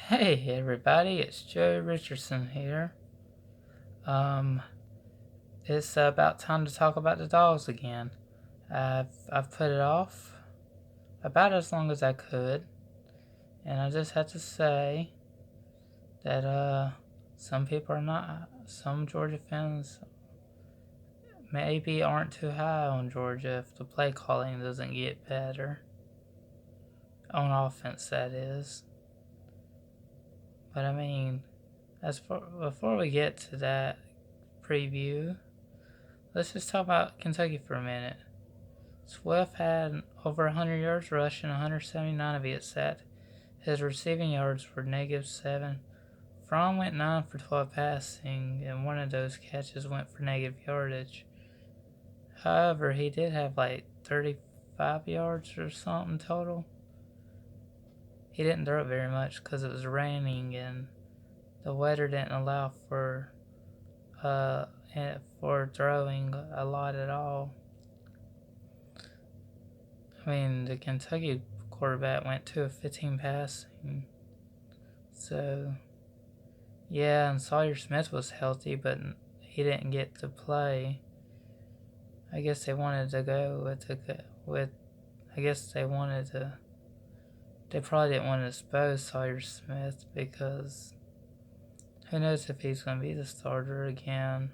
Hey everybody, it's Joe Richardson here. Um, it's about time to talk about the dogs again. I've put it off about as long as I could, and I just had to say that some Georgia fans maybe aren't too high on Georgia if the play calling doesn't get better on offense, that is. But I mean, before we get to that preview, let's just talk about Kentucky for a minute. Swift had over 100 yards rushing, 179 of it set. His receiving yards were -7. Fromm went 9 for 12 passing, and one of those catches went for negative yardage. However, he did have like 35 yards or something total. He didn't throw it very much because it was raining and the weather didn't allow uh, for throwing a lot at all. I mean, the Kentucky quarterback went 2 of 15 passing. So, yeah, and Sawyer Smith was healthy, but he didn't get to play. I guess they wanted to go with I guess they wanted to. They probably didn't want to expose Sawyer Smith because who knows if he's going to be the starter again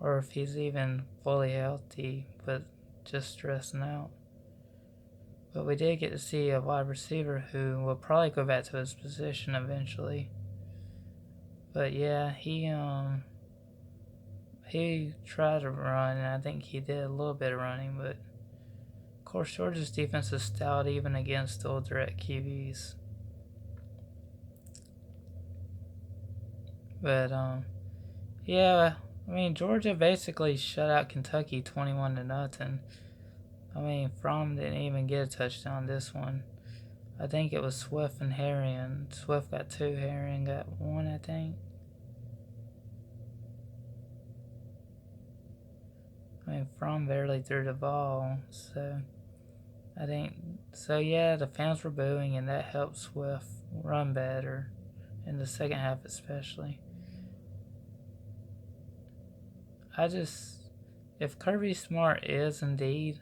or if he's even fully healthy, but just stressing out. But we did get to see a wide receiver who will probably go back to his position eventually. But yeah, he tried to run, and I think he did a little bit of running, but of course Georgia's defense is stout even against dual threat QBs. But yeah, I mean Georgia basically shut out Kentucky 21-0. I mean Fromm didn't even get a touchdown this one. I think it was Swift and Harrion. Swift got 2, Harrion got 1, I think. I mean, Fromm barely threw the ball, so I think so. Yeah, the fans were booing, and that helped Swift run better in the second half, especially. If Kirby Smart is indeed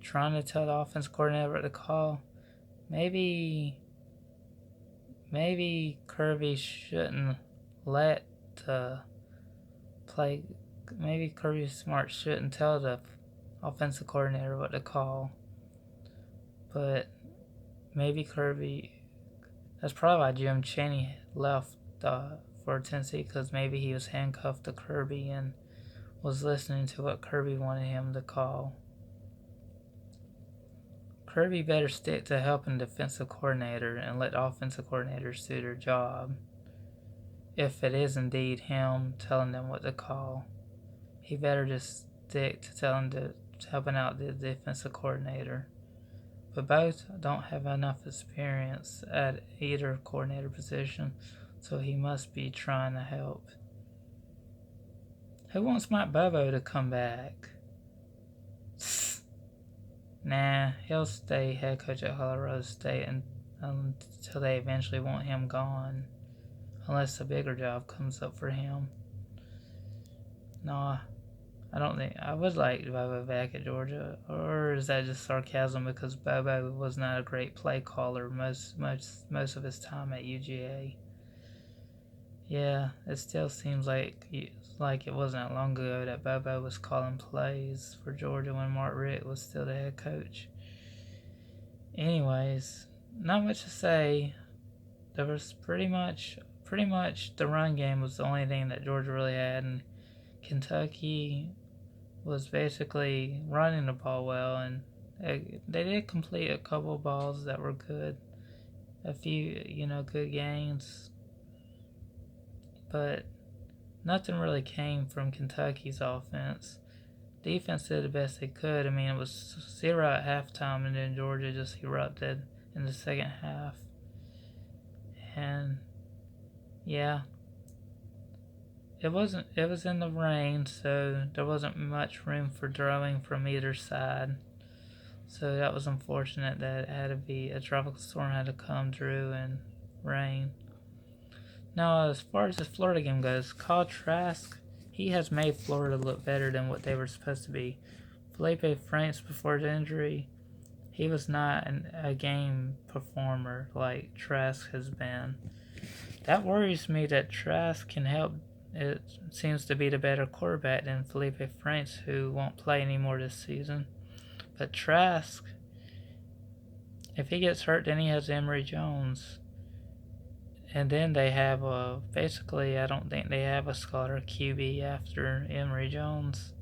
trying to tell the offense coordinator what to call, maybe Kirby shouldn't let the play. Maybe Kirby Smart shouldn't tell the offensive coordinator what to call, but maybe Kirby. That's probably why Jim Chaney left for Tennessee, because maybe he was handcuffed to Kirby and was listening to what Kirby wanted him to call. Kirby better stick to helping defensive coordinator and let offensive coordinators do their job. If it is indeed him telling them what to call, he better just stick to helping out the defensive coordinator. But both don't have enough experience at either coordinator position, so he must be trying to help. Who wants Mike Bobo to come back? Nah, he'll stay head coach at Colorado State until they eventually want him gone. Unless a bigger job comes up for him. Nah, I don't think I would like Bobo back at Georgia. Or is that just sarcasm because Bobo was not a great play caller most of his time at UGA? Yeah, it still seems like it wasn't that long ago that Bobo was calling plays for Georgia when Mark Richt was still the head coach. Anyways, not much to say. There was pretty much the run game was the only thing that Georgia really had, and Kentucky was basically running the ball well, and they did complete a couple of balls that were good, a few good gains, but nothing really came from Kentucky's offense. Defense did the best they could. I mean, it was 0 at halftime, and then Georgia just erupted in the second half. And yeah, it was in the rain, so there wasn't much room for throwing from either side. So that was unfortunate that it had to be a tropical storm had to come through and rain. Now, as far as the Florida game goes, Kyle Trask, he has made Florida look better than what they were supposed to be. Felipe Franks, before the injury, he was not a game performer like Trask has been. That worries me that Trask can help. It seems to be the better quarterback than Felipe Franks, who won't play anymore this season. But Trask, if he gets hurt, then he has Emory Jones. And then they have basically, I don't think they have a scholar QB after Emory Jones,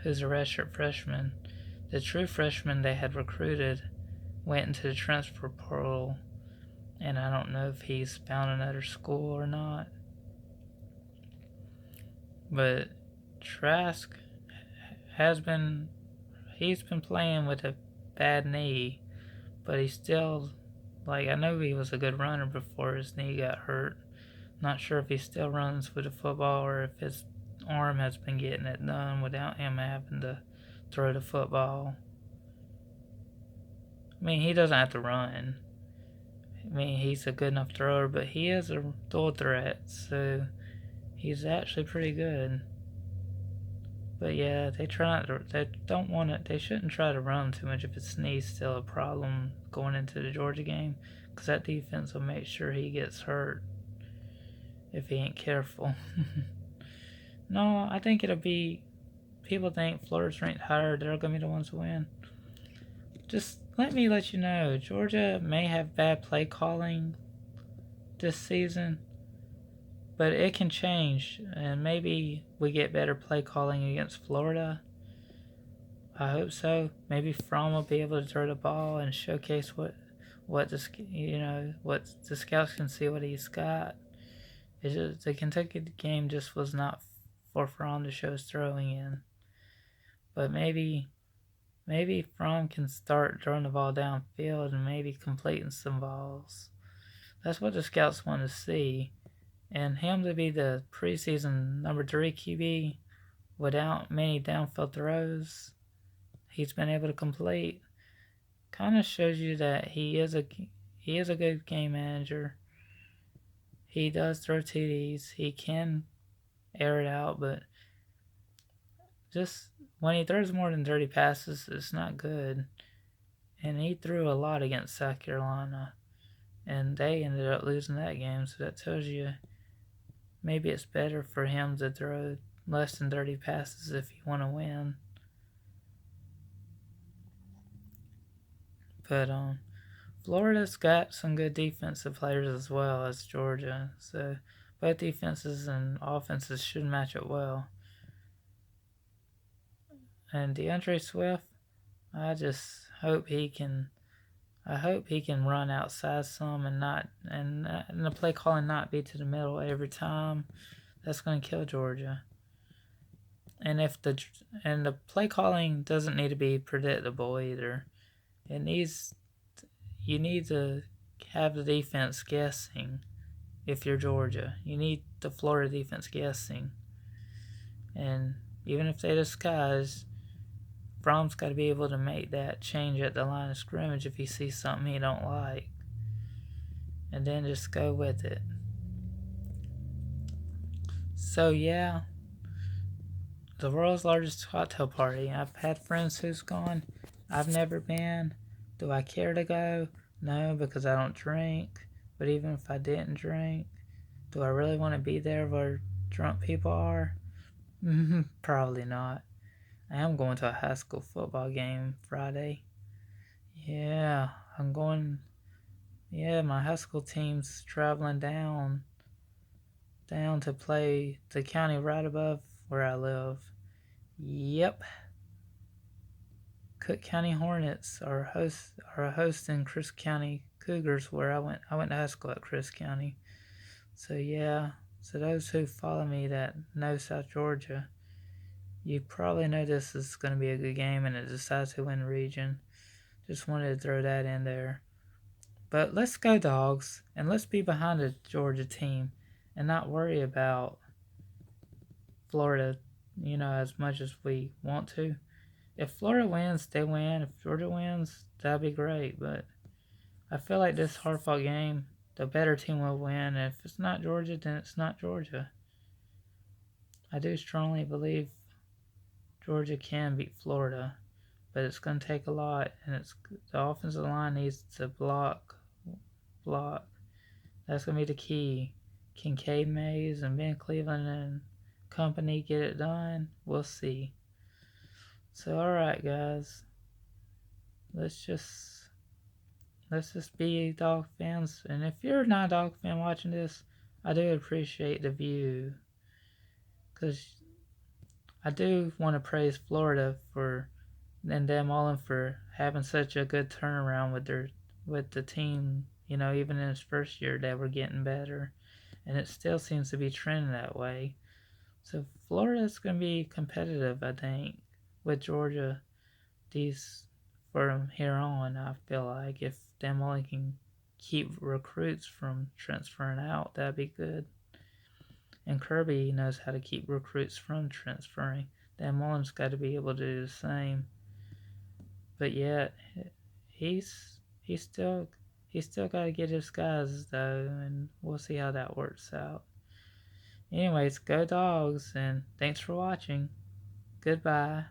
who's a redshirt freshman. The true freshman they had recruited went into the transfer portal, and I don't know if he's found another school or not. But Trask he's been playing with a bad knee, but he's still, like, I know he was a good runner before his knee got hurt. Not sure if he still runs with the football or if his arm has been getting it done without him having to throw the football. I mean, he doesn't have to run. I mean, he's a good enough thrower, but he is a dual threat, so he's actually pretty good. But yeah, they shouldn't try to run too much if his knee's still a problem going into the Georgia game, because that defense will make sure he gets hurt if he ain't careful. No, I think it'll be, people think Florida's ranked higher, they're going to be the ones to win. Just let you know, Georgia may have bad play calling this season, but it can change, and maybe we get better play calling against Florida. I hope so. Maybe Fromm will be able to throw the ball and showcase what the scouts can see what he's got. It's just, the Kentucky game just was not for Fromm to show his throwing in. But maybe Fromm can start throwing the ball downfield and maybe completing some balls. That's what the scouts want to see. And him to be the preseason number 3 QB without many downfield throws he's been able to complete kind of shows you that he is a good game manager. He does throw TDs. He can air it out, but just when he throws more than 30 passes, it's not good. And he threw a lot against South Carolina, and they ended up losing that game, so that tells you maybe it's better for him to throw less than 30 passes if you want to win. But Florida's got some good defensive players as well as Georgia, so both defenses and offenses should match up well. And DeAndre Swift, I just hope he can. I hope he can run outside some and the play calling not be to the middle every time. That's going to kill Georgia. And the play calling doesn't need to be predictable either. You need to have the defense guessing. If you're Georgia, you need the Florida defense guessing. And even if they disguise, Fromm's got to be able to make that change at the line of scrimmage if he sees something he don't like, and then just go with it. So yeah, the world's largest cocktail party. I've had friends who's gone. I've never been. Do I care to go? No, because I don't drink. But even if I didn't drink, do I really want to be there where drunk people are? Probably not. I am going to a high school football game Friday. Yeah, I'm going. Yeah, my high school team's traveling down to play the county right above where I live. Yep. Cook County Hornets are hosting Chris County Cougars, where I went to high school at Chris County. So yeah, so those who follow me that know South Georgia, you probably know this is going to be a good game, and it decides who wins the region. Just wanted to throw that in there. But let's go Dogs, and let's be behind the Georgia team and not worry about Florida, as much as we want to. If Florida wins, they win. If Georgia wins, that'd be great. But I feel like this hard-fought game, the better team will win. If it's not Georgia, then it's not Georgia. I do strongly believe Georgia can beat Florida, but it's going to take a lot, and the offensive line needs to block. That's going to be the key. Can Cade Mays and Ben Cleveland and company get it done? We'll see. So, all right, guys, let's just be dog fans. And if you're not a dog fan watching this, I do appreciate the view, because I do want to praise Florida and Dan Mullen for having such a good turnaround with the team. You know, even in his first year, they were getting better, and it still seems to be trending that way. So Florida's going to be competitive, I think, with Georgia. These from here on, I feel like if Dan Mullen can keep recruits from transferring out, that'd be good. And Kirby knows how to keep recruits from transferring. Dan Mullen's got to be able to do the same. But yet, he's still got to get his guys though, and we'll see how that works out. Anyways, go Dogs, and thanks for watching. Goodbye.